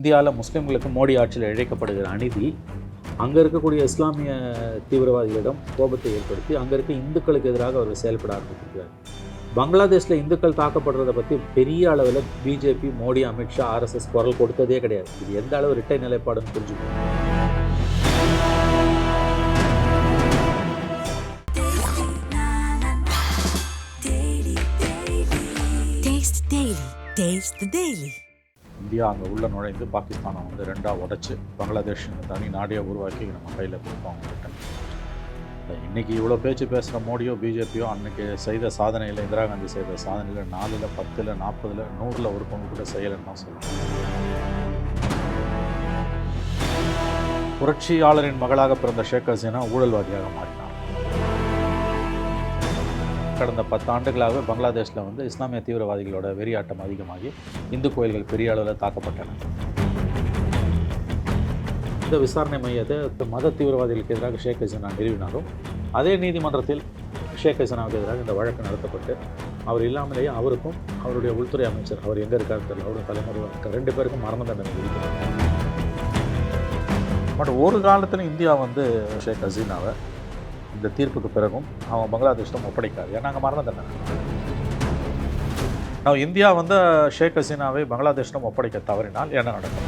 இந்தியாவில் முஸ்லீம்களுக்கு மோடி ஆட்சியில் இழைக்கப்படுகிற அநீதி அங்கே இருக்கக்கூடிய இஸ்லாமிய தீவிரவாதிகளிடம் கோபத்தை ஏற்படுத்தி அங்கே இருக்க இந்துக்களுக்கு எதிராக அவர் செயல்பட ஆரம்பித்திருக்கிறார். பங்களாதேஷில் இந்துக்கள் தாக்கப்படுறதை பற்றி பெரிய அளவில் பிஜேபி, மோடி, அமித்ஷா, ஆர்எஸ்எஸ் குரல் கொடுத்ததே கிடையாது. இது எந்த அளவு இரட்டை நிலைப்பாடுன்னு புரிஞ்சுக்கணும். இந்தியா அங்கே உள்ள நுழைந்து பாகிஸ்தானை வந்து ரெண்டாக உடைச்சு பங்களாதேஷ் தனி நாடியை உருவாக்கி நம்ம கையில் கொடுப்போம் அவங்ககிட்ட. இன்றைக்கி இவ்வளோ பேச்சு பேசுகிற மோடியோ பிஜேபியோ அன்றைக்கி செய்த சாதனையில், இந்திரா காந்தி செய்த சாதனையில் 4, 10, 40, 100 ஒரு பங்கு கூட செய்யலைன்னு தான் சொல்லுவாங்க. புரட்சியாளரின் மகளாக பிறந்த ஷேக் ஹசீனா ஊழல்வாதியாக மாறினார். கடந்த 10 ஆண்டுகளாக பங்களாதேஷில் வந்து இஸ்லாமிய தீவிரவாதிகளோட வெறியாட்டம் அதிகமாகி இந்து கோயில்கள் பெரிய அளவில் தாக்கப்பட்டன. இந்த விசாரணை மையத்தை மத தீவிரவாதிகளுக்கு எதிராக ஷேக் ஹசீனா நிறுவினாலும் அதே நீதிமன்றத்தில் ஷேக் ஹசீனாவுக்கு எதிராக இந்த வழக்கு நடத்தப்பட்டு அவர் இல்லாமலேயே அவருக்கும் அவருடைய உள்துறை அமைச்சர், அவர் எங்கே இருக்காரு தெரியல, அவருடைய தலைமுறை 2 பேருக்கும் மரண தண்டனை விதிக்கிறார். பட் ஒரு காலத்தில் இந்தியா வந்து ஷேக் ஹசீனாவை இந்த தீர்ப்புக்கு பிறகும் அவன் பங்களாதேஷிடம் ஒப்படைக்காது. ஏன்னா அங்கே மரண தண்டனை. நான் இந்தியா வந்து ஷேக் ஹசீனாவை பங்களாதேஷிடம் ஒப்படைக்க தவறினால் என்ன நடக்கும்?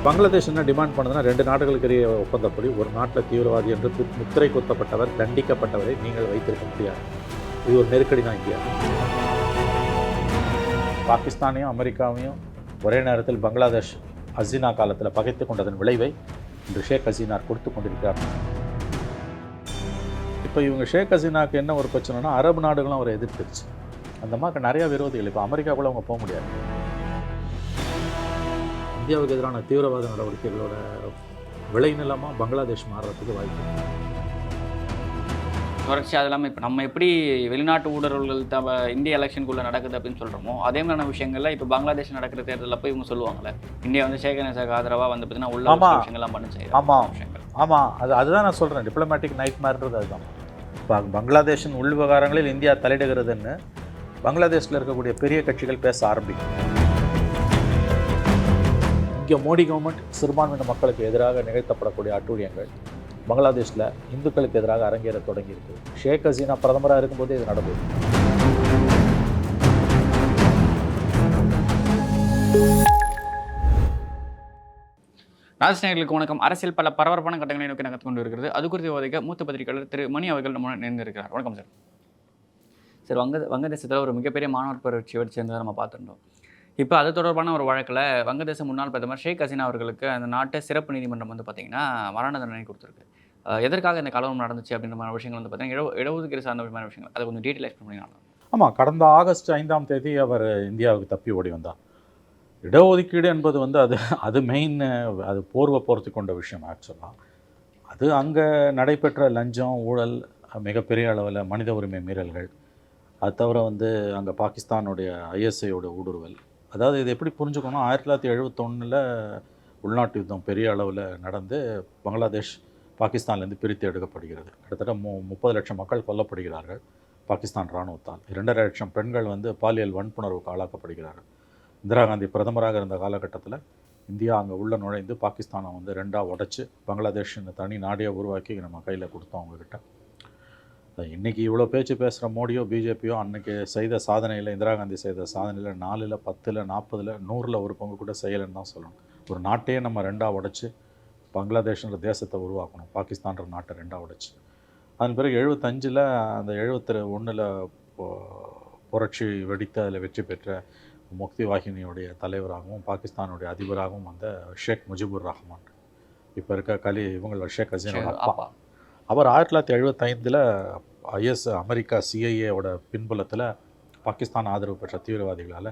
பங்களாதேஷ் என்ன டிமாண்ட் பண்ணுதுன்னா, 2 நாடுகளுக்கு இடையே ஒப்பந்தப்படி ஒரு நாட்டில் தீவிரவாதி என்று முத்திரை குத்தப்பட்டவர், தண்டிக்கப்பட்டவரை நீங்கள் வைத்திருக்க முடியாது. இது ஒரு நெருக்கடி தான் இந்தியா. பாகிஸ்தானையும் அமெரிக்காவையும் ஒரே நேரத்தில் பங்களாதேஷ் ஹசீனா காலத்தில் பகைத்து கொண்டதன் விளைவை இன்று ஷேக் ஹசீனா கொடுத்து கொண்டிருக்கிறார். இப்போ இவங்க ஷேக் ஹசீனாவுக்கு என்ன ஒரு பிரச்சனைனா, அரபு நாடுகளும் அவரை எதிர்த்துருச்சு. அந்த மாதிரி நிறையா விரோதிகள். இப்போ அமெரிக்காவுக்குள்ள அவங்க போக முடியாது. இந்தியாவுக்கு எதிரான தீவிரவாத நடவடிக்கைகளோட விளைநிலமாக பங்களாதேஷ் மாறுறதுக்கு வாய்ப்பு. தொடர்ச்சி அது இல்லாமல் இப்போ நம்ம எப்படி வெளிநாட்டு ஊடகங்கள் இந்திய எலெக்ஷனுக்குள்ளே நடக்குது அப்படின்னு சொல்கிறோமோ, அதே மாதிரியான விஷயங்கள்ல இப்போ பங்களாதேஷ் நடக்கிற தேர்தலில் போய் இவங்க சொல்லுவாங்களே, இந்தியா வந்து ஷேக் ஹசீனாவுக்கு ஆதரவாக வந்து பார்த்தீங்கன்னா உள்ள விஷயங்கள்லாம் பண்ணி செய்யும். ஆமாம், அதுதான் நான் சொல்கிறேன். டிப்ளமேட்டிக் நைட் மாறுறது அதுதான். இப்போ பங்களாதேஷின் உள் விவகாரங்களில் இந்தியா தலையிடுகிறதுன்னு பங்களாதேஷில் இருக்கக்கூடிய பெரிய கட்சிகள் பேச ஆரம்பிக்கும். இங்கே மோடி கவர்மெண்ட் சிறுபான்மையின மக்களுக்கு எதிராக நிகழ்த்தப்படக்கூடிய அட்டூழியங்கள் பங்களாதேஷில் இந்துக்களுக்கு எதிராக அரங்கேற தொடங்கியிருக்கு. ஷேக் ஹசீனா பிரதமராக இருக்கும்போது இது நடந்தது. ராஜ்நேயர்களுக்கு வணக்கம். அரசியல் பல பரபரப்பான கட்டங்களை நோக்கி நகர்த்து கொண்டு இருக்கிறது. அது குறித்து விவாதிக்க மூத்த பத்திரிகையாளர் திரு மணி அவர்கள் நம்ம நேர்ந்திருக்கிறார். வணக்கம் சார். சார், வங்கதேசத்தில் ஒரு மிகப்பெரிய மாணவர் புரட்சி வெடிச்சு சேர்ந்ததை நம்ம பார்த்துருந்தோம். இப்போ அது தொடர்பான ஒரு வழக்கில் வங்கதேச முன்னாள் பிரதமர் ஷேக் ஹசீனா அவர்களுக்கு அந்த நாட்டை சிறப்பு நீதிமன்றம் வந்து பார்த்திங்கன்னா மரண தண்டனை கொடுத்துருக்கு. எதற்காக இந்த கலவரம் நடந்துச்சு அப்படின்ற மாதிரி விஷயங்கள் வந்து பார்த்தீங்கன்னா இடஒதுக்கீடு சார்ந்த மாதிரி விஷயங்கள் அதை கொஞ்சம் டீட்டெயில் எக்ஸ்பிளைன் பண்ணிக்கலாம். ஆமாம், கடந்த ஆகஸ்ட் 5ஆம் தேதி அவர் இந்தியாவுக்கு தப்பி ஓடி வந்தார். இடஒதுக்கீடு என்பது வந்து அது மெயின், அது போர்வை போர்த்தி கொண்ட விஷயம். ஆக்சுவலாக அது அங்கே நடைபெற்ற லஞ்சம், ஊழல், மிகப்பெரிய அளவில் மனித உரிமை மீறல்கள், அது தவிர வந்து அங்கே பாகிஸ்தானுடைய ஐஎஸ்ஐயோட ஊடுருவல். அதாவது இது எப்படி புரிஞ்சுக்கணும், 1971 உள்நாட்டு யுத்தம் பெரிய அளவில் நடந்து பங்களாதேஷ் பாகிஸ்தான்லேருந்து பிரித்து எடுக்கப்படுகிறது. கிட்டத்தட்ட 30 லட்சம் மக்கள் கொல்லப்படுகிறார்கள் பாகிஸ்தான் இராணுவத்தால். 2.5 லட்சம் பெண்கள் வந்து பாலியல் வன்புணர்வுக்கு ஆளாக்கப்படுகிறார்கள். இந்திரா காந்தி பிரதமராக இருந்த காலகட்டத்தில் இந்தியா அங்கே உள்ள நுழைந்து பாகிஸ்தானை வந்து 2ஆக உடைச்சு பங்களாதேஷ் தனி நாடியை உருவாக்கி நம்ம கையில் கொடுத்தோம் அவங்கக்கிட்ட. இன்றைக்கி இவ்வளோ பேச்சு பேசுகிற மோடியோ பிஜேபியோ அன்றைக்கி செய்த சாதனையில், இந்திரா காந்தி செய்த சாதனையில் 4, 10, 40, 100 ஒரு பங்கு கூட செய்யலைன்னு தான் சொல்லணும். ஒரு நாட்டையே நம்ம 2ஆக உடைச்சு பங்களாதேஷ்ன்ற தேசத்தை உருவாக்கணும், பாகிஸ்தான்ற நாட்டை 2ஆக உடைச்சு. அதன் பிறகு 75 அந்த 71 புரட்சி வெடித்து அதில் வெற்றி பெற்ற முக்தி வாகினியுடைய தலைவராகவும் பாகிஸ்தானுடைய அதிபராகவும் வந்த ஷேக் முஜிபுர் ரஹ்மான், இப்போ இருக்க இவங்களோட ஷேக் ஹசீனோட அப்பா, அவர் 1975 அமெரிக்கா சிஐஏவோட பின்புலத்தில் பாகிஸ்தான் ஆதரவு பெற்ற தீவிரவாதிகளால்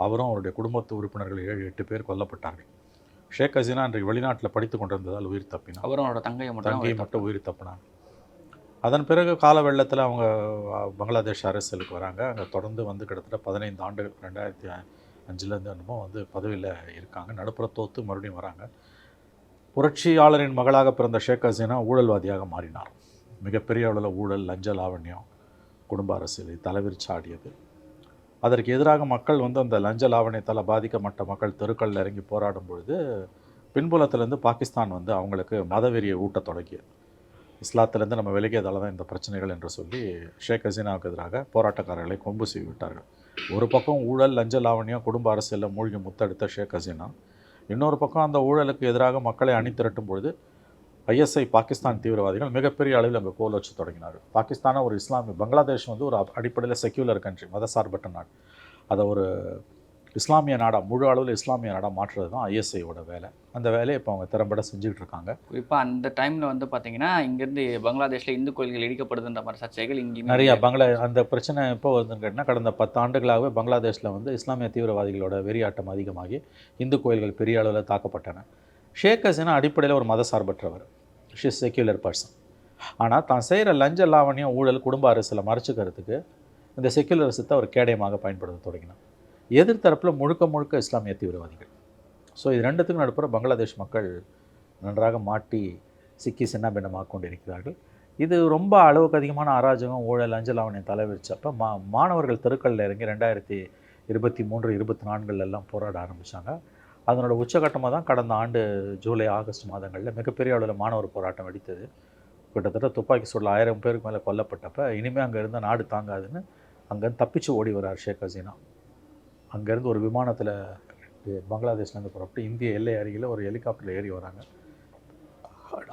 அவரும் அவருடைய குடும்பத்து உறுப்பினர்கள் 7-8 பேர் கொல்லப்பட்டார்கள். ஷேக் ஹசீனா அன்றைக்கு வெளிநாட்டில் படித்து கொண்டிருந்ததால் உயிர் தப்பினார். அவரும் அவரோட தங்கையை மட்டும் உயிர் தப்பினார். அதன் பிறகு கால வெள்ளத்தில் அவங்க பங்களாதேஷ் அரசியலுக்கு வராங்க. அங்கே தொடர்ந்து வந்து கிட்டத்தட்ட 15 ஆண்டுகள், 2005 என்னமோ வந்து பதவியில் இருக்காங்க. நடுப்புற தோற்று மறுபடியும் வராங்க. புரட்சியாளரின் மகளாக பிறந்த ஷேக் ஹசீனா ஊழல்வாதியாக மாறினார். மிகப்பெரிய அளவில் ஊழல், லஞ்ச லாவண்யம், குடும்ப அரசியல் தலைவிரிச்சு ஆடியது. அதற்கு எதிராக மக்கள் வந்து அந்த லஞ்ச லாவணியத்தால் பாதிக்கப்பட்ட மக்கள் தெருக்களில் இறங்கி போராடும் பொழுது பின்புலத்திலேருந்து பாகிஸ்தான் வந்து அவங்களுக்கு மதவெறியை ஊட்டத் தொடங்கியது. இஸ்லாத்திலேருந்து நம்ம விலகியதால் தான் இந்த பிரச்சனைகள் என்று சொல்லி ஷேக் ஹசீனாவுக்கு எதிராக போராட்டக்காரர்களை கொம்பு செய்து விட்டார்கள். ஒரு பக்கம் ஊழல், லஞ்ச லாவணியம், குடும்ப அரசியலில் மூழ்கி முத்தெடுத்த ஷேக் ஹசீனா, இன்னொரு பக்கம் அந்த ஊழலுக்கு எதிராக மக்களை அணிதிரட்டும் பொழுது ஐஎஸ்ஐ பாகிஸ்தான் தீவிரவாதிகள் மிகப்பெரிய அளவில் அங்கே கோல் வச்சு தொடங்கினார்கள். பாகிஸ்தானை ஒரு இஸ்லாமிய, பங்களாதேஷ் வந்து ஒரு அடிப்படையில் செக்யூலர் கண்ட்ரி, மதசார்பற்ற நாடு, அதை ஒரு இஸ்லாமிய நாடாக, முழு அளவில் இஸ்லாமிய நாடாக மாற்றுறது தான் ஐஎஸ்ஐயோட வேலை. அந்த வேலையை இப்போ அவங்க திறம்பட செஞ்சுக்கிட்டு இருக்காங்க. குறிப்பாக அந்த டைமில் வந்து பார்த்தீங்கன்னா இங்கேருந்து பங்களாதேஷில் இந்து கோயில்கள் இடிக்கப்படுதுன்ற மாதிரி சர்ச்சைகள் இங்கேயும் நிறைய அந்த பிரச்சனை எப்போ வருதுன்னு கேட்டால், கடந்த 10 ஆண்டுகளாகவே பங்களாதேஷில் வந்து இஸ்லாமிய தீவிரவாதிகளோட வெறியாட்டம் அதிகமாகி இந்து கோயில்கள் பெரிய அளவில் தாக்கப்பட்டன. ஷேக் ஹசீனா அடிப்படையில் ஒரு மதசார்பற்றவர், ஷீஸ் செக்யூலர் பர்சன். ஆனால் தான் செய்கிற லஞ்ச லாவணியம், ஊழல், குடும்ப அரசியலை மறைச்சிக்கிறதுக்கு இந்த செக்யூலரிசத்தை அவர் கேடயமாக பயன்படுத்த தொடங்கினார். எதிர்த்தரப்பில் முழுக்க முழுக்க இஸ்லாமிய தீவிரவாதிகள். ஸோ இது ரெண்டுத்துக்கும் நடுப்புற பங்களாதேஷ் மக்கள் நன்றாக மாட்டி சிக்கி சின்னாபின்னமாக கொண்டிருக்கிறார்கள். இது ரொம்ப அளவுக்கு அதிகமான அராஜகம், ஊழல், லஞ்ச லாவணியம் தலைவிரிச்சப்போ மாணவர்கள் தெருக்களில் இறங்கி 2023, 24 எல்லாம் போராட ஆரம்பித்தாங்க. அதனோட உச்சகட்டமாக தான் கடந்த ஆண்டு ஜூலை, ஆகஸ்ட் மாதங்களில் மிகப்பெரிய அளவில் மாணவர் போராட்டம் வெடித்தது. கிட்டத்தட்ட துப்பாக்கி சூடில் 1000 பேருக்கு மேலே கொல்லப்பட்டப்போ இனிமேல் அங்கே இருந்த நாடு தாங்காதுன்னு அங்கேருந்து தப்பிச்சு ஓடி வரார் ஷேக் ஹசீனா. அங்கேருந்து ஒரு விமானத்தில் பங்களாதேஷ்லேருந்து புறப்பட்டு இந்திய எல்லை அருகில் ஒரு ஹெலிகாப்டரில் ஏறி வராங்க.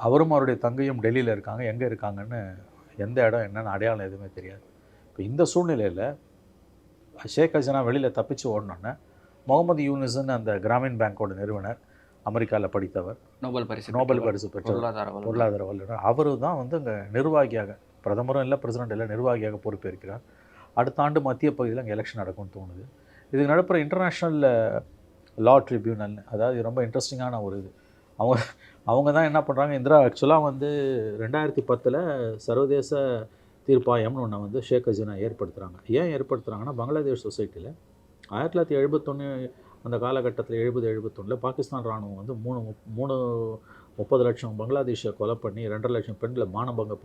அவரும் அவருடைய தங்கையும் டெல்லியில் இருக்காங்க. எங்கே இருக்காங்கன்னு, எந்த இடம் என்னென்னு அடையாளம் எதுவுமே தெரியாது. இப்போ இந்த சூழ்நிலையில் ஷேக் ஹசீனா வெளியில் தப்பிச்சு ஓடணுன்னே முகமது யூனிஸ்ன்னு அந்த கிராமின் பேங்கோட நிறுவனர், அமெரிக்காவில் படித்தவர், நோபல் பரிசு பெற்ற பொருளாதார வல்லுநர், அவர் தான் வந்து அங்கே நிர்வாகியாக, பிரதமரும் இல்லை, பிரசிடென்ட் இல்லை, நிர்வாகியாக பொறுப்பேற்கிறார். அடுத்த ஆண்டு மத்திய பகுதியில் அங்கே எலெக்ஷன் நடக்கும்னு தோணுது. இதுக்கு நடுப்புற இன்டர்நேஷ்னல் லா ட்ரிபியூனல், அதாவது ரொம்ப இன்ட்ரெஸ்டிங்கான ஒரு இது. அவங்க தான் என்ன பண்ணுறாங்க, ஆக்சுவலாக வந்து 2010 சர்வதேச தீர்ப்பாயம்னு ஒன்று வந்து ஷேக் ஹசீனா ஏற்படுத்துகிறாங்க. ஏன் ஏற்படுத்துகிறாங்கன்னா, பங்களாதேஷ் சொசைட்டியில் 1971 அந்த காலகட்டத்தில் 70-71 பாகிஸ்தான் இராணுவம் வந்து 30 லட்சம் பங்களாதேஷை கொலை பண்ணி 2.5 லட்சம் பெண்களை மானபங்க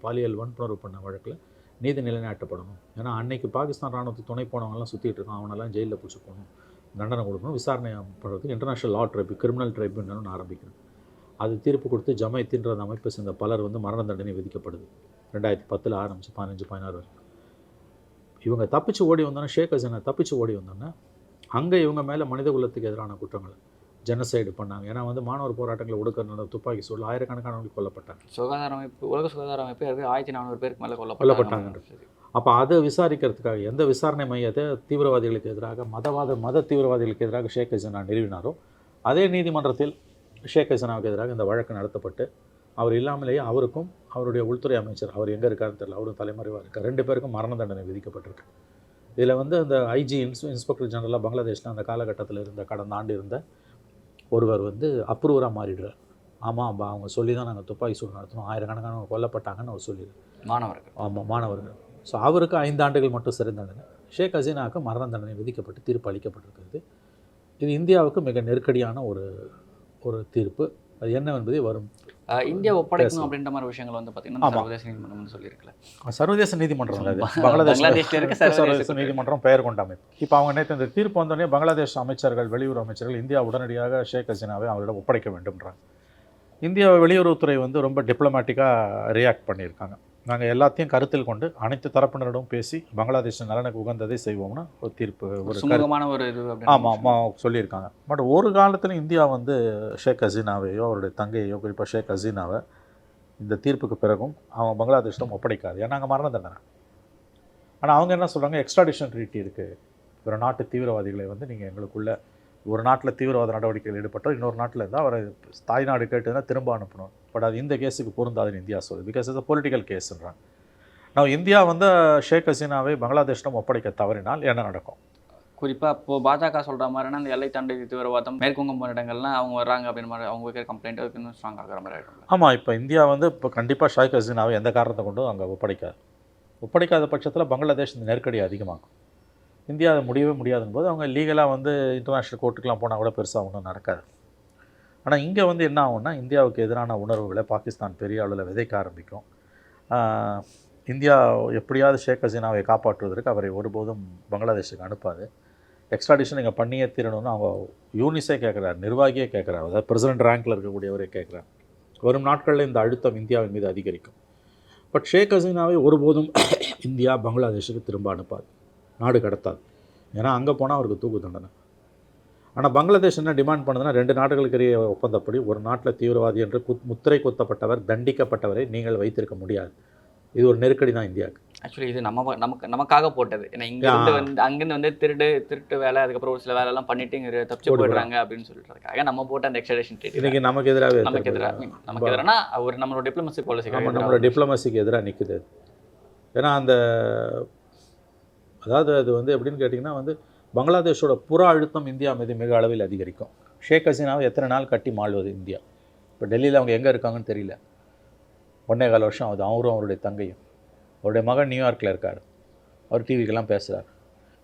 பாலியல் வன்புணர்வு பண்ண வழக்கில் நீதி நிலைநாட்டப்படணும். ஏன்னா அன்னைக்கு பாகிஸ்தான் இராணுவத்துக்கு துணை போனவங்கலாம் சுற்றிட்டு இருக்கான், அவனெல்லாம் ஜெயிலில் பிடிச்சி போகணும், தண்டனை கொடுக்கணும், விசாரணை பண்ணுறதுக்கு இன்டர்நேஷ்னல் லா கிரிமினல் ட்ரைபியூனல்னு ஆரம்பிக்கணும். அது தீர்ப்பு கொடுத்து ஜமைத்தின்ற அந்த அமைப்பை சேர்ந்த பலர் வந்து மரண தண்டனை விதிக்கப்படுது. 2010 ஆரம்பிச்சு 15-16 வரைக்கும். இவங்க தப்பிச்சு ஓடி வந்தோன்னா, ஷேக் ஹசீனா தப்பிச்சு ஓடி வந்தோன்னா, அங்கே இவங்க மேலே மனித குலத்துக்கு எதிரான குற்றங்கள், ஜெனசைடு பண்ணாங்க. ஏன்னா வந்து மாணவர் போராட்டங்களை ஒடுக்கிற துப்பாக்கி சூழல் ஆயிரக்கணக்கானவர்கள் கொல்லப்பட்டாங்க. உலக சுகாதார அமைப்பு 1400 பேருக்கு மேலே கொல்லப்பட்டாங்க. அப்போ அதை விசாரிக்கிறதுக்காக எந்த விசாரணை மையத்தை தீவிரவாதிகளுக்கு எதிராக, மத தீவிரவாதிகளுக்கு எதிராக ஷேக் ஹசீனா நிறுவினாரோ, அதே நீதிமன்றத்தில் ஷேக் ஹசீனாவுக்கு எதிராக இந்த வழக்கு நடத்தப்பட்டு, அவர் இல்லாமலேயே அவருக்கும் அவருடைய உள்துறை அமைச்சர், அவர் எங்கே இருக்காருன்னு தெரியல, அவரும் தலைமறைவாக இருக்கார், 2 பேருக்கும் மரண தண்டனை விதிக்கப்பட்டிருக்கு. இதில் வந்து அந்த ஐஜி இன்ஸ்பெக்டர் ஜெனரலாக பங்களாதேஷில் அந்த காலகட்டத்தில் இருந்த, கடந்த ஆண்டு இருந்த ஒருவர் வந்து அப்ரூவராக மாறிடுறார். ஆமாம், அவங்க சொல்லி தான் நாங்கள் துப்பாக்கி சூடு நடத்தணும், ஆயிரக்கணக்கானவங்க கொல்லப்பட்டாங்கன்னு அவர் சொல்லிடுறார். மாணவர்கள். ஸோ அவருக்கு 5 ஆண்டுகள் மட்டும் சிறை தண்டனை, ஷேக் ஹசீனாவுக்கு மரண தண்டனை விதிக்கப்பட்டு தீர்ப்பு அளிக்கப்பட்டிருக்கிறது. இது இந்தியாவுக்கு மிக நெருக்கடியான ஒரு தீர்ப்பு. அது என்னவென்பதை வரும் இந்தியா ஒப்படைக்கணும் அப்படின்ற மாதிரி விஷயங்கள் வந்து பார்த்தீங்கன்னா சர்வதேச நீதிமன்றம் சொல்லியிருக்கல. சர்வதேச நீதிமன்றம் அது பங்களாதேஷில் இருக்க சர்வதேச நீதிமன்றம் பெயர் கொண்ட அமைப்பு. இப்போ அவங்க நேற்று இந்த தீர்ப்பு வந்தோடனே பங்களாதேஷ் அமைச்சர்கள், வெளியுறவு அமைச்சர்கள் இந்தியா உடனடியாக ஷேக் ஹசீனாவை அவரிடம் ஒப்படைக்க வேண்டும்ன்றாங்க. இந்தியா வெளியுறவுத்துறை வந்து ரொம்ப டிப்ளமேட்டிக்காக ரியாக்ட் பண்ணியிருக்காங்க. நாங்கள் எல்லாத்தையும் கருத்தில் கொண்டு அனைத்து தரப்பினரிடம் பேசி பங்களாதேஷ் நலனுக்கு உகந்ததை செய்வோம்னு ஒரு தீர்ப்பு, ஒரு சுமூகமான ஒரு இது சொல்லியிருக்காங்க. பட் ஒரு காலத்தில் இந்தியா வந்து ஷேக் ஹசீனாவையோ அவருடைய தங்கையோ, குறிப்பாக ஷேக் ஹசீனாவை இந்த தீர்ப்புக்கு பிறகும் அவன் பங்களாதேஷிடம் ஒப்படைக்காது, ஏன்னா அங்கே மரண தண்டனை. ஆனால் அவங்க என்ன சொல்கிறாங்க, எக்ஸ்ட்ராடிஷன் ட்ரீட்டி இருக்குது, ஒரு நாட்டு தீவிரவாதிகளை வந்து நீங்கள் எங்களுக்குள்ள, ஒரு நாட்டில் தீவிரவாத நடவடிக்கைகள் ஈடுபட்டால் இன்னொரு நாட்டில் இருந்தால் அவரை தாய்நாடு கேட்டுன்னா திரும்ப அனுப்பணும். பட் அது இந்த கேஸுக்கு பொருந்தாதுன்னு இந்தியா சொல்லுது, பிகாஸ் இட்ஸ் அ பொலிட்டிக்கல் கேஸ்ன்றாங்க. நான் இந்தியா வந்து ஷேக் ஹசீனாவை பங்களாதேஷிடம் ஒப்படைக்க தவறினால் என்ன நடக்கும்? குறிப்பாக இப்போது பாஜக சொல்கிற மாதிரினா அந்த எல்லை தாண்டி தீவிரவாதம் மேற்குவங்கம் போன இடங்கள்லாம் அவங்க வர்றாங்க அப்படின்னு மாதிரி அவங்க வைக்கிற கம்ப்ளைண்ட் அதுக்கு இன்னும் ஸ்ட்ராங் ஆகிற மாதிரி ஆகிடும். ஆமாம், இப்போ இந்தியா வந்து இப்போ கண்டிப்பாக ஷேக் ஹசீனாவை எந்த காரணத்தை கொண்டும் அங்கே ஒப்படைக்காத பட்சத்தில் பங்களாதேஷ் இந்த நெருக்கடி அதிகமாகும். இந்தியா அதை முடியவே முடியாதுன்னு போது அவங்க லீகலாக வந்து இன்டர்நேஷ்னல் கோர்ட்டுக்கெலாம் போனால் கூட பெருசாக ஒன்றும் நடக்காது. ஆனால் இங்கே வந்து என்ன ஆகும்னா, இந்தியாவுக்கு எதிரான உணர்வுகளை பாகிஸ்தான் பெரிய அளவில் விதைக்க ஆரம்பிக்கும். இந்தியா எப்படியாவது ஷேக் ஹசீனாவை காப்பாற்றுவதற்கு அவரை ஒருபோதும் பங்களாதேஷுக்கு அனுப்பாது. எக்ஸ்ட்ராடிஷன் இங்கே பண்ணியே தீரணும்னு அவங்க யூனிஸே கேட்குறாரு, நிர்வாகியே கேட்குறாரு, அதாவது பிரசிடென்ட் ரேங்கில் இருக்கக்கூடியவரே கேட்குறாரு. வரும் நாட்களில் இந்த அழுத்தம் இந்தியாவின் மீது அதிகரிக்கும். பட் ஷேக் ஹசீனாவை ஒருபோதும் இந்தியா பங்களாதேஷுக்கு திரும்ப அனுப்பாது, நாடு கடத்தாது. ஏன்னா அங்கே போனால் அவருக்கு தூக்கு தண்டனை. ஆனால் பங்களாதேஷ் என்ன டிமாண்ட் பண்ணுதுன்னா, 2 நாடுகளுக்கு இடையே ஒப்பந்தப்படி ஒரு நாட்டில் தீவிரவாதி என்று முத்திரை குத்தப்பட்டவர், தண்டிக்கப்பட்டவரை நீங்கள் வைத்திருக்க முடியாது. இது ஒரு நெருக்கடி தான் இந்தியாவுக்கு. ஆக்சுவலி இது நமக்காக போட்டது. ஏன்னா இங்கேருந்து வந்து அங்கேருந்து வந்து திருட்டு வேலை, அதுக்கப்புறம் ஒரு சில வேலையெல்லாம் பண்ணிட்டு இங்கே தப்பிச்சு போயிடுறாங்க அப்படின்னு சொல்லிட்டுருக்காங்க. நம்ம போட்ட அந்த எக்ஸ்ட்ராடிஷன் ட்ரீட் இன்றைக்கி நமக்கு எதிராக எதிரானா ஒரு நம்மளோட டிப்ளமசி பாலிசி, நம்மளோட டிப்ளமசிக்கு எதிராக நிற்குது. ஏன்னா அந்த அதாவது அது வந்து எப்படின்னு கேட்டிங்கன்னா வந்து பங்களாதேஷோட புற அழுத்தம் இந்தியா மீது மிக அளவில் அதிகரிக்கும். ஷேக் ஹசீனாவை எத்தனை நாள் கட்டி மாள்வது இந்தியா? இப்போ டெல்லியில் அவங்க எங்கே இருக்காங்கன்னு தெரியல. 1.25 வருஷம் ஆகுது. அவரும் அவருடைய தங்கையும். அவருடைய மகன் நியூயார்க்கில் இருக்கார். அவர் டிவிக்கெல்லாம் பேசுகிறார்.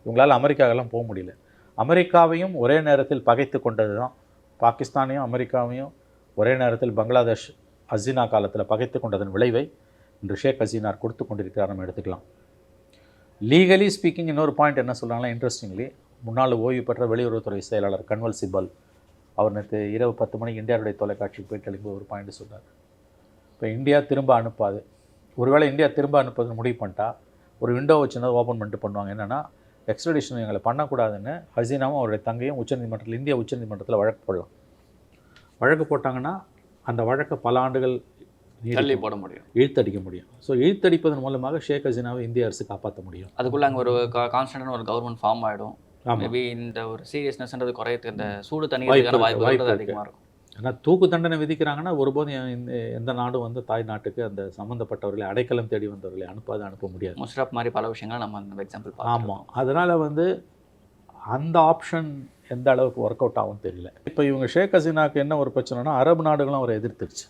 இவங்களால் அமெரிக்காவெல்லாம் போக முடியல. அமெரிக்காவையும் ஒரே நேரத்தில் பகைத்து கொண்டது தான், பாகிஸ்தானையும் அமெரிக்காவையும் ஒரே நேரத்தில் பங்களாதேஷ் ஹசீனா காலத்தில் பகைத்து கொண்டதன் விளைவை இன்று ஷேக் ஹசீனார் கொடுத்து கொண்டிருக்கிறார். நம்ம எடுத்துக்கலாம். லீகலி ஸ்பீக்கிங் இன்னொரு பாயிண்ட் என்ன சொல்கிறாங்கன்னா, இன்ட்ரெஸ்டிங்லி முன்னாள் ஓய்வு பெற்ற வெளியுறவுத்துறை செயலாளர் கன்வல் சிபல் அவர் நேற்று இரவு 10 மணிக்கு இந்தியாவுடைய தொலைக்காட்சிக்கு போயிட்டு எழுப்பி ஒரு பாயிண்ட் சொல்கிறார். இப்போ இந்தியா திரும்ப அனுப்பாது. ஒருவேளை இந்தியா திரும்ப அனுப்புறதுன்னு முடிவு பண்ணிட்டா ஒரு விண்டோ வச்சுருந்தா ஓப்பன் பண்ணிட்டு பண்ணுவாங்க. என்னென்னா, எக்ஸ்ட்ரடிஷன் எங்களை பண்ணக்கூடாதுன்னு ஹசீனாவும் அவருடைய தங்கையும் உச்சநீதிமன்றத்தில், இந்திய உச்சநீதிமன்றத்தில் வழக்கு போடலாம். வழக்கு போட்டாங்கன்னா அந்த வழக்கை பல ஆண்டுகள் தள்ளி போட முடியும், இழுத்தடிக்க முடியும். ஸோ இழுத்தடிப்பதன் மூலமாக ஷேக் ஹசீனாவை இந்திய அரசு காப்பாற்ற முடியும். அதுக்குள்ளே அங்கே ஒரு கான்ஸ்டன்டான ஒரு கவர்மெண்ட் ஃபார்ம் ஆகிடும். மேபி இந்த ஒரு சீரியஸ்னஸ்ன்றது குறையத்துக்கு இந்த சூடு தண்ணீருக்கான வாய்ப்பு அதிகமாக இருக்கும். ஏன்னா தூக்கு தண்டனை விதிக்கிறாங்கன்னா ஒருபோதும் எந்த நாடும் வந்து தாய் நாட்டுக்கு அந்த சம்மந்தப்பட்டவர்களை அடைக்கலம் தேடி வந்தவர்களை அனுப்ப முடியாது. முஷ்ரப் மாதிரி பல விஷயங்கள் நம்ம அந்த எக்ஸாம்பிள். ஆமாம், அதனால் வந்து அந்த ஆப்ஷன் எந்த அளவுக்கு ஒர்க் அவுட் ஆகும் தெரியல. இப்போ இவங்க ஷேக் ஹசீனாவுக்கு என்ன ஒரு பிரச்சனைனா, அரபு நாடுகளும் அவரை எதிர்த்துருச்சு.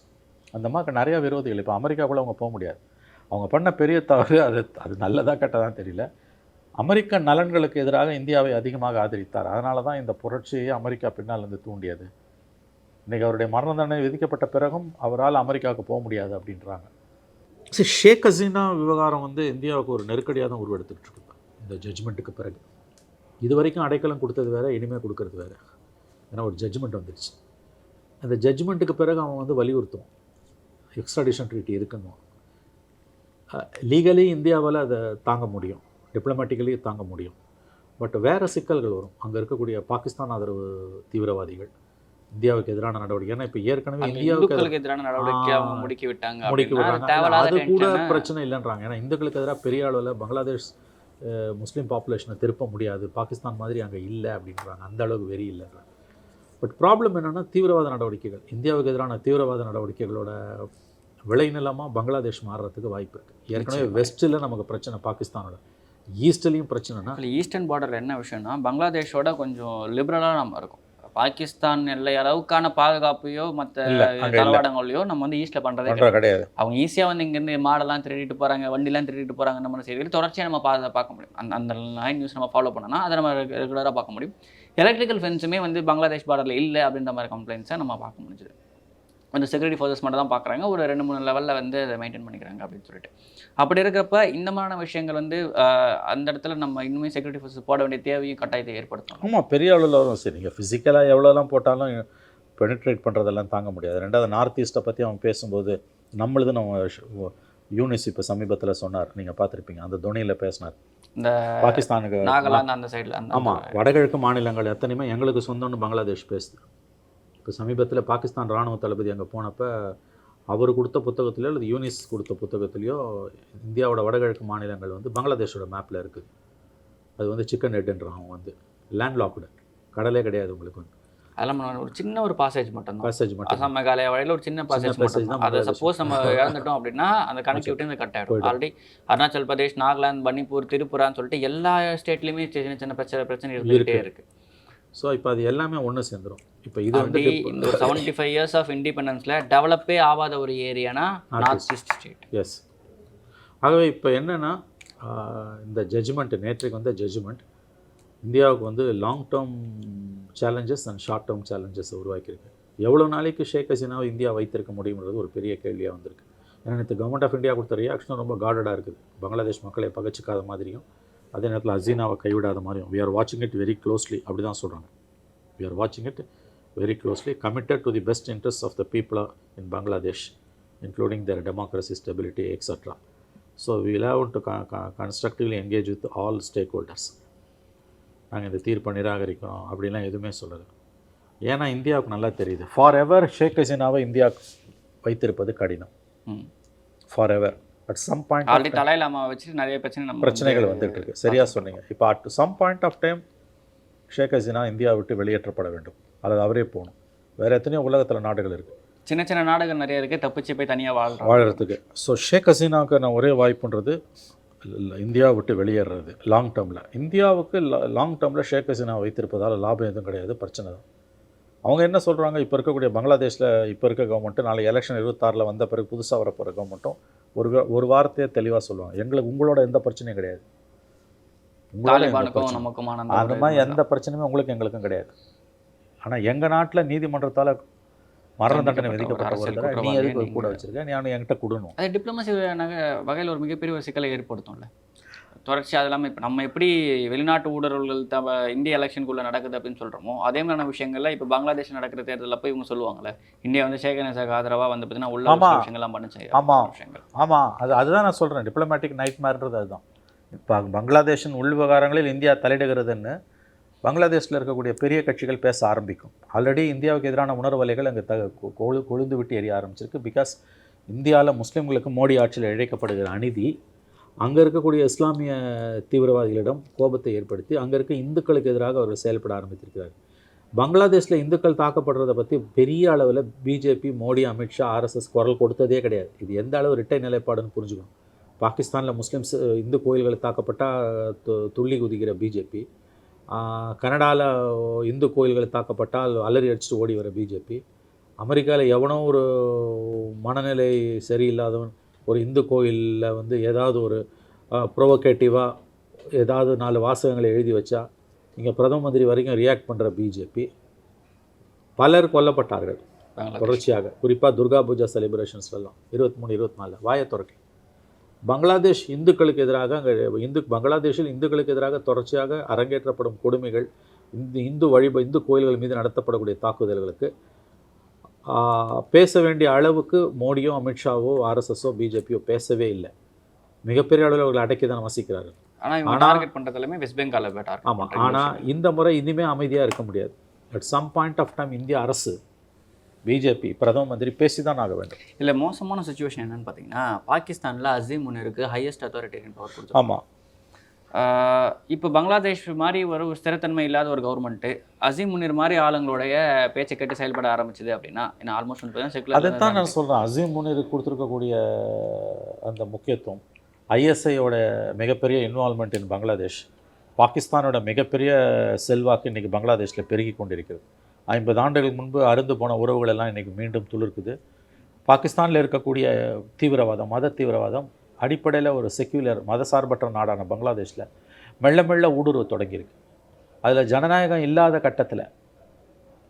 அந்த மாதிரி நிறையா விரோதிகள். இப்போ அமெரிக்காக்குள்ளே அவங்க போக முடியாது. அவங்க பண்ண பெரிய தவறு அது நல்லதாக கெட்டதான் தெரியல. அமெரிக்க நலன்களுக்கு எதிராக இந்தியாவை அதிகமாக ஆதரித்தார். அதனால தான் இந்த புரட்சியை அமெரிக்கா பின்னால் இருந்து தூண்டியது. இன்றைக்கி அவருடைய மரண தண்டனை விதிக்கப்பட்ட பிறகும் அவரால் அமெரிக்காவுக்கு போக முடியாது அப்படின்றாங்க. சரி, ஷேக் ஹசீனா விவகாரம் வந்து இந்தியாவுக்கு ஒரு நெருக்கடியாக தான் உருவெடுத்துக்கிட்டு இருக்கு இந்த ஜட்ஜ்மெண்ட்டுக்கு பிறகு. இது வரைக்கும் அடைக்கலம் கொடுத்தது வேறு, இனிமேல் கொடுக்கறது வேறு. ஏன்னா ஒரு ஜட்ஜ்மெண்ட் வந்துடுச்சு. அந்த ஜட்ஜ்மெண்ட்டுக்கு பிறகு அவன் வந்து வலியுறுத்துவான் எக்ஸ்ட்ராடிஷன் ட்ரீட்டி இருக்குன்னு. லீகலி இந்தியாவால் அதை தாங்க முடியும், டிப்ளமேட்டிக்கலி தாங்க முடியும். பட் வேறு சிக்கல்கள் வரும். அங்கே இருக்கக்கூடிய பாகிஸ்தான் ஆதரவு தீவிரவாதிகள் இந்தியாவுக்கு எதிரான நடவடிக்கை. ஏன்னா இப்போ ஏற்கனவே இந்தியாவுக்கு எதிரான நடவடிக்கை முடுக்கி விட்டாங்க. அது கூட பிரச்சனை இல்லைன்றாங்க. ஏன்னா இந்துக்களுக்கு எதிராக பெரிய அளவில் பங்களாதேஷ் முஸ்லீம் பாப்புலேஷனை திருப்ப முடியாது, பாகிஸ்தான் மாதிரி அங்கே இல்லை அப்படின்றாங்க. அந்த அளவுக்கு வெறி இல்லைன்றாங்க. பட் ப்ராப்ளம் என்னென்னா, தீவிரவாத நடவடிக்கைகள், இந்தியாவுக்கு எதிரான தீவிரவாத நடவடிக்கைகளோட விளைநிலமாக பங்களாதேஷ் மாறுறதுக்கு வாய்ப்பு இருக்குது. ஏற்கனவே வெஸ்ட்டில் நமக்கு பிரச்சனை, பாகிஸ்தானோட ஈஸ்ட்லேயும் பிரச்சனைனா. ஈஸ்டர்ன் பார்டரில் என்ன விஷயம்னா, பங்களாதேஷோட கொஞ்சம் லிபரலாக நம்ம இருக்கும். பாகிஸ்தான் எல்லை அளவுக்கான பாதுகாப்பையோ மற்ற தளவாடங்களையோ நம்ம வந்து ஈஸ்ட்டில் பண்ணுறதே கிடையாது. அவங்க ஈஸியாக வந்து இங்கேருந்து மாடெல்லாம் திருடிட்டு போகிறாங்க, வண்டிலாம் திருடிட்டு போகிறாங்க, நம்ம செய்திகள் தொடர்ச்சியாக நம்ம பார்க்க முடியும். அந்த லைன் நியூஸ் நம்ம ஃபாலோ பண்ணோன்னா அதை நம்ம ரெகுலராக பார்க்க முடியும். எலக்ட்ரிக்கல் ஃபென்ஸுமே வந்து பங்களாதேஷ் பார்டரில் இல்லை அப்படின்ற மாதிரி கம்ப்ளைண்ட்ஸை நம்ம பார்க்க முடிஞ்சுது. கொஞ்சம் செக்யூரிட்டி ஃபோர்ஸஸ் மட்டும் தான் பார்க்குறாங்க, ஒரு 2-3 லெவலில் வந்து அதை மெயின்டைன் பண்ணிக்கிறாங்க அப்படின்னு சொல்லிட்டு. அப்படி இருக்கிறப்ப இந்த மாதிரியான விஷயங்கள் வந்து அந்த இடத்துல நம்ம இன்னுமே செக்யூரிட்டி ஃபோர்ஸஸ் போட வேண்டிய தேவையும் கட்டாயத்தை ஏற்படுத்தும். ஆமாம், பெரிய அளவில் வரும். சரி, நீங்கள் ஃபிசிக்கலாக எவ்வளோலாம் போட்டாலும் பெனிட்ரேட் பண்ணுறதெல்லாம் தாங்க முடியாது. ரெண்டாவது நார்த் ஈஸ்ட்டை பற்றி அவன் பேசும்போது நம்மளுது நம்ம யூனிஸ் இப்போ சமீபத்தில் சொன்னார், நீங்கள் பார்த்துருப்பீங்க, அந்த துணியில் பேசினார். இந்த பாகிஸ்தானுக்கு நாகாலாந்து அந்த சைடில், ஆமாம், வடகிழக்கு மாநிலங்கள் எத்தனையுமே எங்களுக்கு சொந்தம்னு பங்களாதேஷ் பேசுது. இப்போ சமீபத்தில் பாகிஸ்தான் இராணுவ தளபதி அங்கே போனப்போ அவர் கொடுத்த புத்தகத்திலையோ அல்லது யூனிஸ் கொடுத்த புத்தகத்திலையோ இந்தியாவோட வடகிழக்கு மாநிலங்கள் வந்து பங்களாதேஷோட மேப்பில் இருக்குது. அது வந்து சிக்கன் ஹெட்ன்றான். அவன் வந்து லேண்ட்லாக்டு, கடலே கிடையாது உங்களுக்கு வந்து. அதெல்லாம் ஒரு சின்ன ஒரு பாசேஜ் மட்டும் மட்டும் அசாம் மேகாலயா வழியில் ஒரு சின்ன பாசேஜ் தான். அதை சப்போஸ் நம்ம இழந்துட்டோம் அப்படின்னா அந்த கனெக்டிவிட்டி வந்து கட் ஆகிடும். ஆல்ரெடி அருணாச்சல் பிரதேஷ், நாகாலாந்து, மணிப்பூர், திரிபுரான்னு சொல்லிட்டு எல்லா ஸ்டேட்லேயுமே சின்ன சின்ன பிரச்சனை இருந்துகிட்டே இருக்குது. ஸோ இப்போ அது எல்லாமே ஒன்று சேர்ந்துடும். இப்போ இது வந்து இந்த 75 இயர்ஸ் ஆஃப் இண்டிபெண்டன்ஸில் டெவலப்பே ஆகாத ஒரு ஏரியானா நார்த் ஈஸ்ட் ஸ்டேட். எஸ். ஆகவே இப்போ என்னென்னா, இந்த ஜட்ஜ்மெண்ட் நேற்றுக்கு வந்த ஜட்ஜ்மெண்ட் இந்தியாவுக்கு வந்து long term challenges and short term challenges உருவாக்கியிருக்கு. எவ்வளோ நாளைக்கு ஷேக் ஹசீனாவை இந்தியா வைத்திருக்க முடியுங்கிறது ஒரு பெரிய கேள்வியாக வந்திருக்கு. ஏன்னா நேற்று கவர்மெண்ட் ஆஃப் இந்தியா கொடுத்த ரியாக்ஷனும் ரொம்ப கார்டடாக இருக்குது. பங்களாதேஷ் மக்களை பகச்சிக்காத மாதிரியும் அதே நேரத்தில் ஹசீனாவை கைவிடாத மாதிரியும். வி ஆர் வாட்சிங் இட் வெரி க்ளோஸ்லி அப்படி தான் சொல்கிறாங்க. வி ஆர் வாட்சிங் it very closely, committed to the best interest of the people in Bangladesh including their democracy, stability, etc. So we will have to constructively engage with all stakeholders. நாங்கள் இந்த தீர்ப்பை நிராகரிக்கிறோம் அப்படின்லாம் எதுவுமே சொல்லலை. ஏன்னா இந்தியாவுக்கு நல்லா தெரியுது, ஃபார் எவர் ஷேக் ஹசீனாவை இந்தியா வைத்திருப்பது கடினம். For ever at some point already தலையிலாமா வச்சு நிறைய பிரச்சனைகள் வந்துட்டு இருக்கு. சரியாக சொன்னீங்க. இப்போ at some point of time Sheikh Hasina இந்தியாவை விட்டு வெளியேற்றப்பட வேண்டும், அல்லது அவரே போகணும். வேறு எத்தனையோ உலகத்தில் நாடுகள் இருக்குது, சின்ன சின்ன நாடுகள் நிறைய இருக்குது தப்பிச்சு போய் தனியாக வாழறதுக்கு. ஸோ ஷேக் ஹசீனாவுக்கு நான் ஒரே வாய்ப்புன்றது இந்தியாவை விட்டு வெளியேறது. லாங் டேர்மில் இந்தியாவுக்கு லாங் டேர்மில் ஷேக் ஹசீனா வைத்திருப்பதால் லாபம் எதுவும் கிடையாது, பிரச்சனை தான். அவங்க என்ன சொல்கிறாங்க, இப்போ இருக்கக்கூடிய பங்களாதேஷில் இப்போ இருக்க கவர்மெண்ட்டு நாளை எலெக்ஷன் 26 வந்த பிறகு புதுசாக வரப்போகிற கவர்மெண்ட்டும் ஒரு வார்த்தையே தெளிவாக சொல்லுவாங்க, எங்களுக்கு உங்களோட எந்த பிரச்சனையும் கிடையாது, அந்த மாதிரி எந்த பிரச்சனையுமே உங்களுக்கு எங்களுக்கும் கிடையாது. ஆனால் எங்கள் நாட்டில் நீதிமன்றத்தால் மரண தண்டனை விதிக்கப்பட்ட நீ எதுக்கு கூட வச்சிருக்க, நீ என்கிட்ட கொடுணும். அது டிப்ளமசி வகையில் ஒரு மிகப்பெரிய ஒரு சிக்கலை ஏற்படுத்தும்ல தொடர்ச்சி. அது இல்லாமல் இப்போ நம்ம எப்படி வெளிநாட்டு ஊடகங்கள் இந்திய எலெக்ஷனுக்குள்ளே நடக்குது அப்படின்னு சொல்கிறோமோ, அதே மாதிரியான விஷயங்கள்ல இப்போ பங்களாதேஷ் நடக்கிற தேர்தலில் போய் இவங்க சொல்லுவாங்கல்ல, இந்தியா வந்து ஷேக் ஹசீனாக்கு ஆதரவாக வந்து பார்த்தீங்கன்னா உள்ள விஷயங்கள்லாம் பண்ணுச்சு. ஆமாம், அதுதான் நான் சொல்கிறேன், டிப்ளமேட்டிக் நைட் மேர்ன்றது அதுதான். இப்போ பங்களாதேஷின் உள் விவகாரங்களில் இந்தியா தலையிடுகிறதுன்னு பங்களாதேஷில் இருக்கக்கூடிய பெரிய கட்சிகள் பேச ஆரம்பிக்கும். ஆல்ரெடி இந்தியாவுக்கு எதிரான உணர்வலைகள் அங்கே கொழுந்து விட்டு எரிய ஆரம்பிச்சிருக்கு. பிகாஸ் இந்தியாவில் முஸ்லீம்களுக்கு மோடி ஆட்சியில் இழைக்கப்படுகிற அநீதி அங்கே இருக்கக்கூடிய இஸ்லாமிய தீவிரவாதிகளிடம் கோபத்தை ஏற்படுத்தி அங்கே இருக்க இந்துக்களுக்கு எதிராக அவர் செயல்பட ஆரம்பித்திருக்கிறார். பங்களாதேஷில் இந்துக்கள் தாக்கப்படுறதை பற்றி பெரிய அளவில் பிஜேபி, மோடி, அமித்ஷா, RSS குரல் கொடுத்ததே கிடையாது. இது எந்த அளவு இரட்டை நிலைப்பாடுன்னு புரிஞ்சுக்கணும். பாகிஸ்தானில் முஸ்லீம்ஸ் இந்து கோயில்கள் தாக்கப்பட்டால் துள்ளி குதிக்கிற பிஜேபி, கனடாவில் இந்து கோயில்கள் தாக்கப்பட்டால் அலறி அடிச்சுட்டு ஓடி வர பிஜேபி, அமெரிக்காவில் எவனோ ஒரு மனநிலை சரியில்லாதவன் ஒரு இந்து கோயிலில் வந்து ஏதாவது ஒரு ப்ரொவோகேட்டிவாக ஏதாவது 4 வாசகங்களை எழுதி வச்சா இங்கே பிரதம மந்திரி வரைக்கும் ரியாக்ட் பண்ணுற பிஜேபி, பலர் கொல்லப்பட்டார்கள் தொடர்ச்சியாக. குறிப்பாக துர்கா பூஜா செலிப்ரேஷன்ஸ்லாம் 23, 24 வாயை துறக்கி. பங்களாதேஷ் இந்துக்களுக்கு எதிராக அங்கே பங்களாதேஷில் இந்துக்களுக்கு எதிராக தொடர்ச்சியாக அரங்கேற்றப்படும் கொடுமைகள், இந்து கோயில்கள் மீது நடத்தப்படக்கூடிய தாக்குதல்களுக்கு பேச வேண்டிய அளவுக்கு மோடியோ, அமித்ஷாவோ, RSSஓ, பிஜேபியோ பேசவே இல்லை. மிகப்பெரிய அளவில் அவர்கள் அடக்கி தான் வசிக்கிறார்கள். ஆமாம், ஆனால் இந்த முறை இனிமேல் அமைதியாக இருக்க முடியாது. At some point of time இந்திய அரசு, பிஜேபி, பிரதம மந்திரி பேசி தான் ஆக வேண்டும். இல்லை மோசமான சுச்சுவேஷன் என்னன்னு பார்த்தீங்கன்னா, பாகிஸ்தானில் அசீம் முனிருக்கு ஹையஸ்ட் அத்தாரிட்டேரியன் பவர் கொடுத்து. ஆமாம், இப்போ பங்களாதேஷ் மாதிரி ஒரு ஸ்திரத்தன்மை இல்லாத ஒரு கவர்மெண்ட்டு அசீம் முனிர் மாதிரி ஆளுங்களுடைய பேச்சை கேட்டு செயல்பட ஆரம்பிச்சது அப்படின்னா என்ன ஆல்மோஸ்ட் செக்குலர். அதைத்தான் நான் சொல்கிறேன். அசீம் முனிருக்கு கொடுத்துருக்கக்கூடிய அந்த முக்கியத்துவம், ISIயோட மிகப்பெரிய இன்வால்மெண்ட் இன் பங்களாதேஷ், பாகிஸ்தானோட மிகப்பெரிய செல்வாக்கு இன்றைக்கி பங்களாதேஷில் பெருகி கொண்டிருக்கிறது. 50 ஆண்டுகளுக்கு முன்பு அருந்து போன உறவுகள் எல்லாம் இன்றைக்கி மீண்டும் துளிர்க்குது. பாகிஸ்தானில் இருக்கக்கூடிய தீவிரவாதம், மத தீவிரவாதம் அடிப்படையில் ஒரு செக்யூலர் மதசார்பற்ற நாடான பங்களாதேஷில் மெல்ல மெல்ல ஊடுருவ தொடங்கியிருக்கு. அதில் ஜனநாயகம் இல்லாத கட்டத்தில்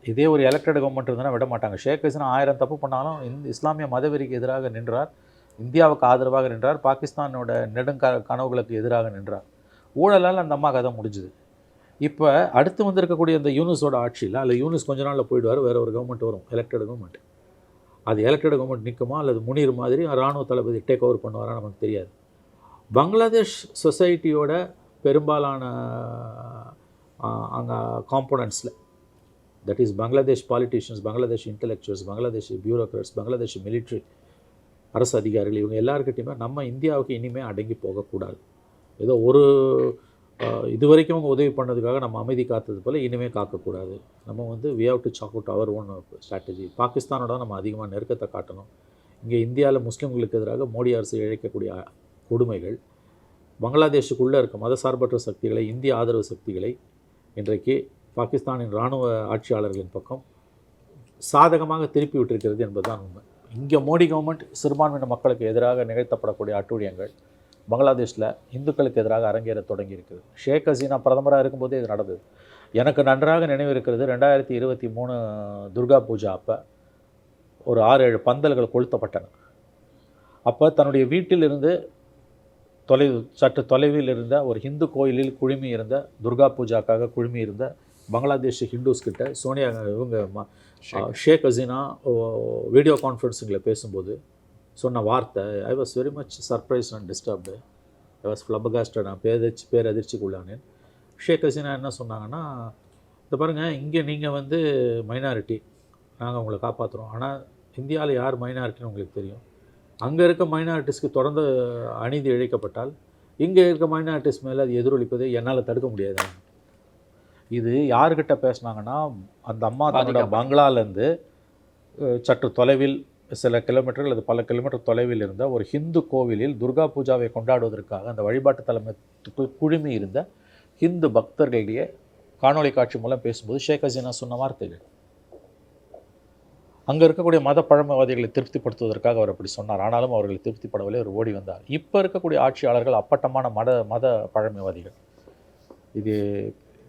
இதே ஒரு எலெக்டட் கவர்மெண்ட் இருந்தால் விட மாட்டாங்க. ஷேக் ஹசீனா 1000 தப்பு பண்ணாலும் இஸ்லாமிய மதவெறிக்கு எதிராக நின்றார், இந்தியாவுக்கு ஆதரவாக நின்றார், பாகிஸ்தானோட கனவுகளுக்கு எதிராக நின்றார். ஊழலால் அந்த அம்மா கதை முடிஞ்சுது. இப்போ அடுத்து வந்திருக்கக்கூடிய இந்த யூனுஸோட ஆட்சியில், அல்லது யூனுஸ் கொஞ்ச நாளில் போயிடுவார், வேறு ஒரு கவர்மெண்ட் வரும், எலெக்டட் கவர்மெண்ட். அது எலெக்டட் கவர்மெண்ட் நிற்குமா, அல்லது முனீர் மாதிரி இராணுவ தளபதி டேக் ஓவர் பண்ணுவாரா நமக்கு தெரியாது. பங்களாதேஷ் சொசைட்டியோட பெரும்பாலான அங்கே காம்போனன்ட்ஸில், that is Bangladesh politicians, Bangladesh intellectuals, Bangladesh bureaucrats, Bangladesh military அரசு அதிகாரிகள், இவங்க எல்லாருக்கிட்டையுமே நம்ம இந்தியாவுக்கு இனிமேல் அடங்கி போகக்கூடாது. ஏதோ ஒரு இது வரைக்கும் அவங்க உதவி பண்ணதுக்காக நம்ம அமைதி காத்தது போல் இனிமேல் காக்கக்கூடாது. நம்ம வந்து we have to chalk out our own strategy. பாகிஸ்தானோட நம்ம அதிகமாக நெருக்கத்தை காட்டணும். இங்கே இந்தியாவில் முஸ்லீம்களுக்கு எதிராக மோடி அரசு இழைக்கக்கூடிய கொடுமைகள், பங்களாதேஷுக்குள்ளே இருக்க மதசார்பற்ற சக்திகளை, இந்திய ஆதரவு சக்திகளை இன்றைக்கு பாகிஸ்தானின் இராணுவ ஆட்சியாளர்களின் பக்கம் சாதகமாக திருப்பி விட்டிருக்கிறது என்பதுதான் உண்மை. இங்கே மோடி கவர்மெண்ட் சிறுபான்மையின மக்களுக்கு எதிராக நிகழ்த்தப்படக்கூடிய அட்டூழியங்கள் பங்களாதேஷில் இந்துக்களுக்கு எதிராக அரங்கேற தொடங்கி இருக்குது. ஷேக் ஹசீனா பிரதமராக இருக்கும்போதே இது நடந்தது. எனக்கு நன்றாக நினைவு இருக்கிறது, 2023 துர்கா பூஜா அப்போ ஒரு 6-7 பந்தல்கள் கொளுத்தப்பட்டன. அப்போ தன்னுடைய வீட்டிலிருந்து சற்று தொலைவில் இருந்த ஒரு ஹிந்து கோயிலில் குழுமி இருந்த துர்கா பூஜாக்காக குழுமி இருந்த பங்களாதேஷ் ஹிந்துஸ் கிட்ட சோனியா இவங்க ஷேக் ஹசீனா வீடியோ கான்ஃபரன்ஸுங்களில் பேசும்போது சொன்ன வார்த்தை, I was very much surprise and disturbed, I was flabbergasted, நான் பேரதிர்ச்சிக்குள்ளானேன். ஷேக் ஹசீனா என்ன சொன்னாங்கன்னா, இந்த பாருங்கள், இங்கே நீங்கள் வந்து மைனாரிட்டி, நாங்கள் உங்களை காப்பாற்றுறோம், ஆனால் இந்தியாவில் யார் மைனாரிட்டின்னு உங்களுக்கு தெரியும். அங்கே இருக்க மைனாரிட்டிஸ்க்கு தொடர்ந்து அநீதி இழைக்கப்பட்டால் இங்கே இருக்க மைனாரிட்டிஸ் மேலே அது எதிரொலிப்பதை என்னால் தடுக்க முடியாது. இது யார்கிட்ட பேசுனாங்கன்னா, அந்த அம்மா தன்னோட பங்களாலேருந்து சற்று தொலைவில் சில கிலோமீட்டர்கள் அல்லது பல கிலோமீட்டர் தொலைவில் இருந்த ஒரு ஹிந்து கோவிலில் துர்கா பூஜாவை கொண்டாடுவதற்காக அந்த வழிபாட்டு தலைமைக்கு குழுமி இருந்த ஹிந்து பக்தர்களிடையே காணொளி காட்சி மூலம் பேசும்போது ஷேக் ஹசீனா சொன்ன வார்த்தைகள். அங்கே இருக்கக்கூடிய மத பழமைவாதிகளை திருப்திப்படுத்துவதற்காக அவர் அப்படி சொன்னார். ஆனாலும் அவர்களை திருப்திப்படவில்லை, அவர் ஓடி வந்தார். இப்போ இருக்கக்கூடிய ஆட்சியாளர்கள் அப்பட்டமான மத பழமைவாதிகள். இது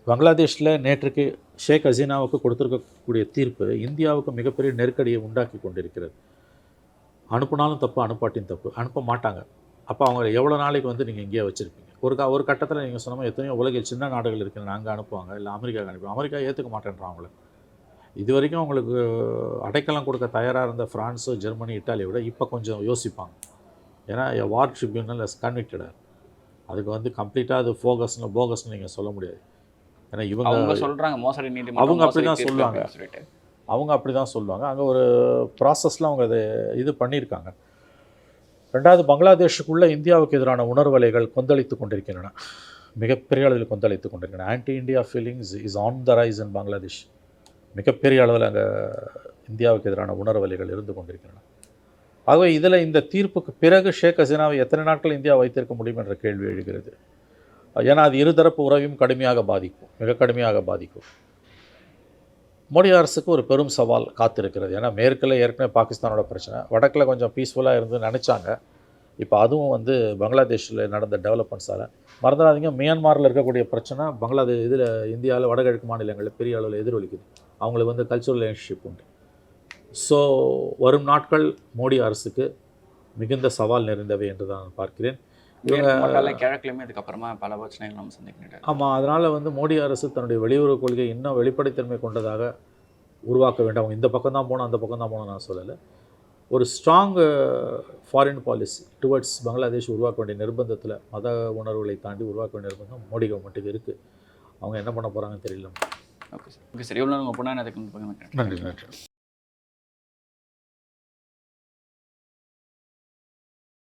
பங்களாதேஷில் நேற்றுக்கு ஷேக் ஹசீனாவுக்கு கொடுத்துருக்கக்கூடிய தீர்ப்பு இந்தியாவுக்கு மிகப்பெரிய நெருக்கடியை உண்டாக்கி கொண்டிருக்கிறது. அனுப்புனாலும் தப்பு, அனுப்பாட்டியும் தப்பு, அனுப்ப மாட்டாங்க. அப்போ அவங்க எவ்வளோ நாளைக்கு வந்து நீங்கள் இங்கேயே வச்சுருப்பீங்க? ஒரு கட்டத்தில் நீங்கள் சொன்னால் எத்தனையோ உலகில் சின்ன நாடுகள் இருக்குன்னு அங்கே அனுப்புவாங்க, இல்லை அமெரிக்காவுக்கு அனுப்புவாங்க. அமெரிக்கா ஏற்றுக்க மாட்டேன்றான் அவங்கள. இது வரைக்கும் அவங்களுக்கு அடைக்கலம் கொடுக்க தயாராக இருந்த ஃப்ரான்ஸு, ஜெர்மனி, இட்டாலியை விட இப்போ கொஞ்சம் யோசிப்பாங்க. ஏன்னா வார் ட்ரிபியூனல் இஸ் கன்விக்டட். அதுக்கு வந்து கம்ப்ளீட்டாக அது போகஸ்னு நீங்கள் சொல்ல முடியாது. ஏன்னா இவங்க சொல்கிறாங்க மோசடி நீதிமன்றம், அவங்க அப்படி தான் சொல்லுவாங்க, அவங்க அப்படி தான் சொல்லுவாங்க. அங்கே ஒரு ப்ராசஸில் அவங்க அதை இது பண்ணியிருக்காங்க. ரெண்டாவது, பங்களாதேஷுக்குள்ளே இந்தியாவுக்கு எதிரான உணர்வலைகள் கொந்தளித்து கொண்டிருக்கின்றன, மிகப்பெரிய அளவில் கொந்தளித்து கொண்டிருக்கின்றன. Anti India feelings is on the rise in Bangladesh. மிகப்பெரிய அளவில் அங்கே இந்தியாவுக்கு எதிரான உணர்வலைகள் இருந்து கொண்டிருக்கின்றன. ஆகவே இதில் இந்த தீர்ப்புக்கு பிறகு ஷேக் ஹசீனாவை எத்தனை நாட்கள் இந்தியா வைத்திருக்க முடியும் என்ற கேள்வி எழுகிறது. ஏன்னா அது இருதரப்பு உறவையும் கடுமையாக பாதிக்கும், மிக கடுமையாக பாதிக்கும். மோடி அரசுக்கு ஒரு பெரும் சவால் காத்திருக்கிறது. ஏன்னா மேற்கில் ஏற்கனவே பாகிஸ்தானோட பிரச்சனை, வடக்கில் கொஞ்சம் பீஸ்ஃபுல்லாக இருந்து நினச்சாங்க. இப்போ அதுவும் வந்து பங்களாதேஷில் நடந்த டெவலப்மெண்ட்ஸால். மறந்துடாதீங்க, மியான்மரில் இருக்கக்கூடிய பிரச்சனை இதில் இந்தியாவில் வடகிழக்கு மாநிலங்களில் பெரிய அளவில் எதிரொலிக்குது. அவங்களுக்கு வந்து கல்ச்சுரல் ரிலேஷன்ஷிப் உண்டு. ஸோ வரும் நாட்கள் மோடி அரசுக்கு மிகுந்த சவால் நிறைந்தவை என்று தான் நான் பார்க்கிறேன். இவங்க கிழக்குலையுமே அதுக்கப்புறமா பல பிரச்சனைகள் நம்ம சந்திக்கின்றோம். ஆமாம், அதனால் வந்து மோடி அரசு தன்னுடைய வெளியுறவு கொள்கை இன்னும் வெளிப்படைத்தன்மை கொண்டதாக உருவாக்க வேண்டும். அவங்க இந்த பக்கம் தான் போகணும், அந்த பக்கம் தான் போகணும் நான் சொல்லலை. ஒரு strong foreign policy towards Bangladesh உருவாக்க வேண்டிய நிர்பந்தத்தில், மத உணர்வுகளை தாண்டி உருவாக்க வேண்டிய நிர்பந்தம் மோடி கவர்மெண்ட்டுக்கு இருக்குது. அவங்க என்ன பண்ண போகிறாங்கன்னு தெரியல. ஓகே சார், இவ்வளோ உங்கள் பொண்ணாக அதுக்கு நன்றி.